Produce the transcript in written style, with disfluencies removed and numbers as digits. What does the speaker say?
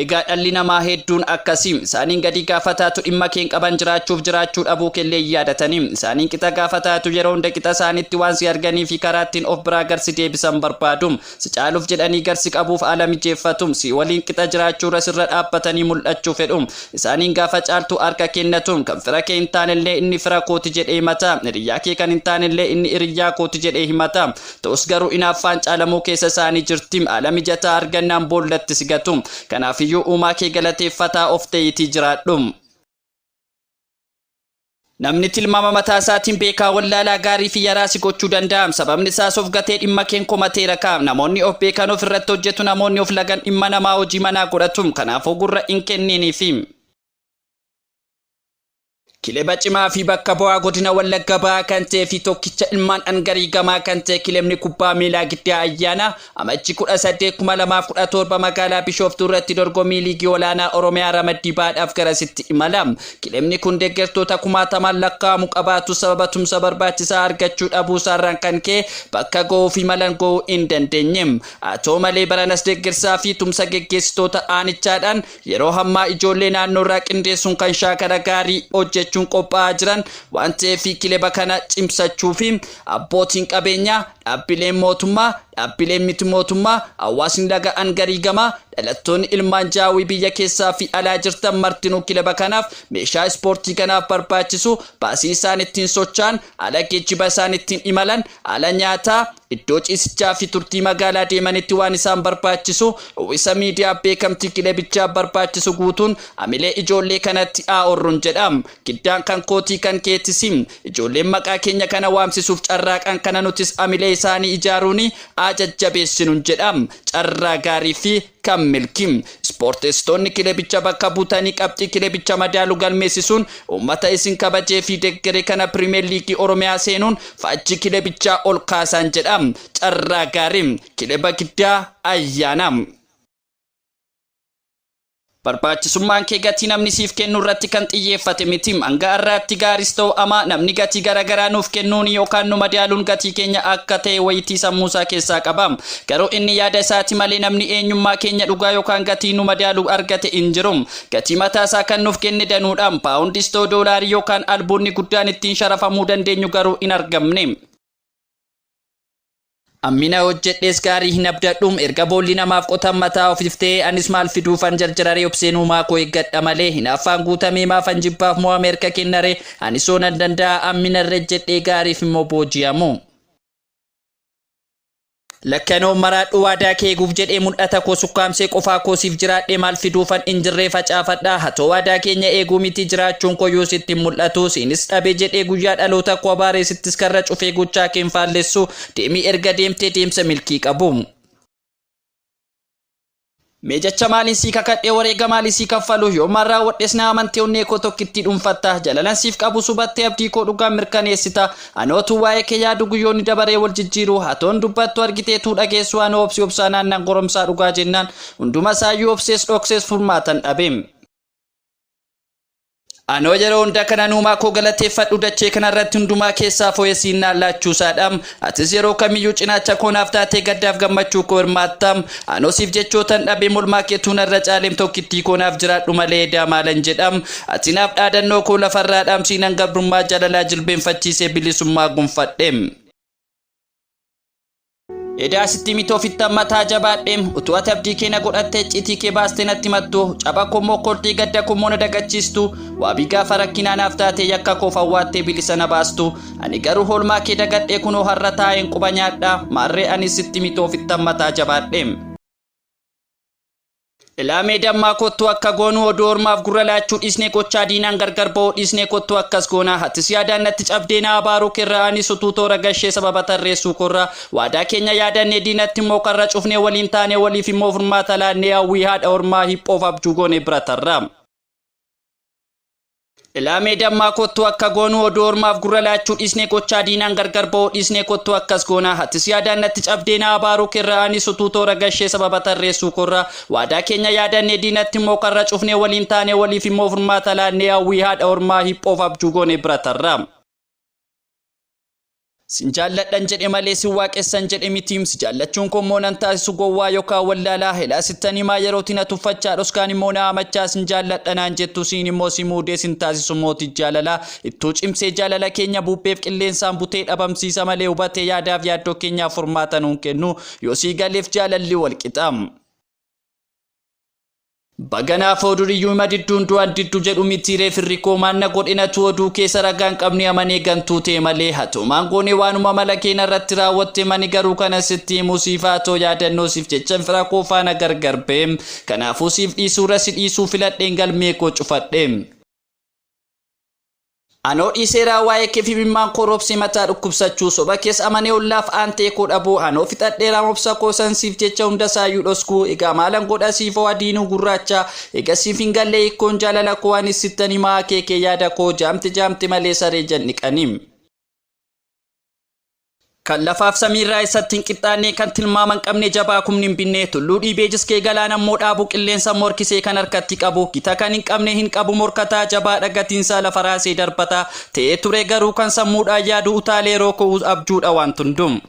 Egaa dhalli namaa hedduun akkasii isaaniin gadi gaafataatu dhimma keen qaban jiraachuuf jiraachuu dhabuu kellee yaadatanii isaaniin qixa gaafataatu yeroo hunda qixa isaanitti waan si arganii fi karaa ittiin of biraa garsi deebisan barbaadu si caaluuf jedhanii garsi qabuuf haala mijeeffatu si waliin qixa jiraachuu sirra dhaabbatanii mul'achuu fedhu isaaniin gaafa caaltu harka kennatu kan fira kee hin taanellee inni fira kooti jedhee himata hiriyyaa kee kan hin taanellee inni hiriyyaa kooti jedhee himata ta'us garuu inaaffaan caalamuu keessa isaanii jirti haala mijataa argannaan boollatti sigatu kanaaf uumaa kee galateeffataa of ta'eetii jiraadhu. Namni tilmaama mataa isaatiin beekaa wallaalaa gaarii fi yaraa si gochuu danda'a. Sababni isaas of gatee dhimma keen komateera kaa'am. Namoonni of beekan of irratti hojjetu, namoonni of lagan dhimma namaa hojii manaa godhatu. Kanaafuu gurra hin kenniiniifi. Kileba cimaa fi bakka bu'aa godina Wallagga Bahaa kan ta'e fi tokkicha ilmaan dhangarii gamaa kan ta'e kilebni kubbaa miilaa Giddaa Ayyaana amajjii 18 2017 magaalaa Bishooftuu irratti dorgommii liigii olaanaa Oromiyaa ramaddii baadhaaf garasitti imala. Kilebni kun deeggartoota 10,000 lakkaa'amu qabaatu sababa tumsa barbaachisaa argachuu dhabuu isaarraan kan ka'e bakka ga'uu fi malan ga'uu hin dandeenye. Haa ta'u malee baranas deeggarsaa fi tumsa geggeessitoota aanichaadhaan yeroo hammaa ijoollee naannoo irraa qindeessuun kan shaakala gaarii hojjechuu qophaa'aa jiran waan ta'eef kileba kana cimsachuu fi abbootiin qabeenyaa dhaabbileen mootummaa dhaabbileen miti mootummaa hawaasni laga angarii gamaa dhalattoonni ilmaan jaawii biyya keessaa fi alaa jirtan martinuu kileba kanaaf meeshaa ispoortii kanaaf barbaachisu baasii isaan ittiin socho'an ala geejjiba isaan ittiin imalan ala nyaataa iddoo ciisichaa fi turtii magaalaa deemanitti waan isaan barbaachisu uwwisa miidiyaa beekamtii kilebichaa barbaachisu guutuun amilee ijoollee kanatti aorruun jedham. Giddaan kan kootii kan keetisim ijoolleen maqaa keenya kana waamsisuuf carraaqan kana nutis amilee isaanii ijaaruuni ajajjabeessinuun jedham. Carraa gaarii fi kan milkim ispoorteessitoonni kilebicha bakka buutanii qabxii kilebicha madaalu galmeessisuun uummata isin kabajee fi deeggaree kana pirimeer liigii Oromiyaa seenuun faajjii kilebichaa ol kaasan jedham. Carraa gaarii kileba Giddaa Ayyaana. Barbaachisummaan kee gatii namni siif kennu irratti kan xiyyeeffate miti. Hanga irratti gaaris ta'u ama namni gatii garagaraa nuuf kennuun yookaan nu madaaluun gatii keenya akka ta'e wayitii sammuusaa keessaa qaba. Garuu inni yaada isaati malee namni eenyummaa keenya dhugaa yookaan gatii nu madaalu argate hin jiru. Gatii mataasaa kan nuuf kenne danuudhaan paawundis ta'u doolaarii yookaan albuunni guddaan ittiin sharafamuu dandeenyu garuu hin argamne. Ammina hojjedhees gaarii hin abdadhuum erga boolli namaaf qotan mataa ofiif ta'e anis maal fiduufan jarjararee obseenuu maakoo eeggadha malee hinaaffaan guutamee maafan jibbaaf moo Ameerika kennaree anisoo nan danda'a ammina irra jedhee gaariif immoo booji'amu. Lakkanoo maraadhu waadaa kee guuf jedhee mul'ata koo sukkaamsee qofaa koosiif jiraadhee maal fiduufan injirree facaafadha. Hatoo waadaa keenya eeguu miti jiraachuun koyyuu sitti mul'atu siinis dhabee jedhee guyyaa dhaloota koo abaaree sittis karra cufee gochaa keen faallessu deemii erga deemtee deemsa milkii qabu. Meejacha maaliin sii kakadhee wareega maalii sii kaffalu yoo marraa wadhes na amantee onnee koo tokkitti dhuunfatta jalalan siif qabu subattee abdii koo dhugaan mirkaneessita anootu waa'ee kee yaadu guyyoonni dabaree wal jijjiiru hatoon dubbattu argiteetu dhageessu anoo obsi obsaanaan nan goromsaa dhugaa jennaan hunduma isaayyuu obsees dhoksees furmaatan dhabeem. Anoo yeroo hunda kana nuumaa koo galateeffadhu dachee kanarratti hundumaa keessaa fooyyessiin naallachuusaadhaam atis yeroo kamiyyuu cinaacha koonaaf taatee gaddaaf gammachuu koo hirmaattam anoo siif jechootan dhabee molmaa keetuun irra caaleem tokkittii koonaaf jiraadhu malee edaa maalan jedham ati naaf dhaadannoo koo lafarraadhaam siinan gabrummaa jalalaa jilbeenfachiisee bilisummaa gonfadheem. Edaa sitti mitoofitta mataa jabaadheem utuu ati abdii keenya godhattee citii kee baastee natti mattu caba kommoo koltii gadda kommoo na dagachiistu waabii gaafa rakkinaanaaf taatee yakka koo fawwaattee bilisa na baastu ani garuu hoolmaa kee dagadhee kunoo har'a taa'een quba nyaadha maarree ani sitti mitoofitta mataa jabaadheem. Ilaamee dammaa kottu akka goonuu oduu ormaaf gurra laachuu dhiisnee gochaa diinaan gargar ba'uu dhiisnee kottu akkas goonaa hatis yaadaan natti cabdee na abaaruu kirraa anis utuu toora gashee sababa tarreessuu korraa waadaa keenya yaadannee diinatti immoo karra cufnee waliin taanee waliif immoo furmaata laannee hawwii haadha ormaa hiphoof abjuu goonee bira tarraa. Ilaamee dammaa kottu akka goonuu oduu ormaaf gurra laachuu dhiisnee gochaa diinaan gargar ba'uu dhiisnee kottu akkas goonaa hatis yaadaan natti cabdee na abaaruu kirraa anis utuu toora gashee sababa tarreessuu korraa waadaa keenya yaadannee diinatti immoo karra cufnee waliin taanee waliif immoo furmaata laannee hawwii haadha ormaa hiphoof abjuu goonee bira tarraa. Sinjaalladhan jedhe malee si waaqessan jedhe mitiim si jaallachuun kommoo nan taasisu gowwaa yookaan wallaalaa helaa sittanii maa yerootti na tuffachaa dhoskaan immoo na amachaa sinjaalladhanaan jettu siin immoo si muudee sin taasisu mootii jaalalaa ittuu cimsee jaalala keenya buupheef qilleensaan butee dhabamsiisa malee hubatee yaadaaf yaaddoo keenyaaf furmaata nuun kennu yoo sii galeef jaalalli wal qixaam. Bagana foduriyyuu madidduun du'an diddu jedhu mitiiree firrikoo maanna godhinatu oduu keessa ragaan qabni amanee gantuu ta'e malee hatumaan goone waanuma mala keenya irratti raawwatte mani garuu kana sitti musiifaatoo yaadannoo siif jechan fira koo faana gargar ba'e kanaafuu siif dhiisuurra si dhiisuu filadheen galmee koo cufadhe. Anoo dhiiseeraa waa'ee keef himimmaan korobsi mataa dhukkubsachuu soba keessa amanee ollaaf aantee koo dhabuu anoo fixadheeraa mobsa koo sansiif jecha hunda saayyuu dhoskuu egaa maalan godha siifoo adiinuu gurraacha egaa siif hin gallee ikkoon jaalala koo waan isittanii maa keekee yaada koo jaamti malee saree janniqaniim. Kan lafaaf samiirraa isatti hin qixxaanne kan tilmaaman qabne jabaa kumni hin binne tulluu dhiibee jiskee galaana immoo dhaabu qilleensa morkisee kan harkatti qabu gita kan hin qabne hin qabu morkataa jabaa dhagatiinsaa lafa raasee darbataa ta'ee ture garuu kan sammuudhaan yaadu utaalee rookoo abjuudha waan tundum.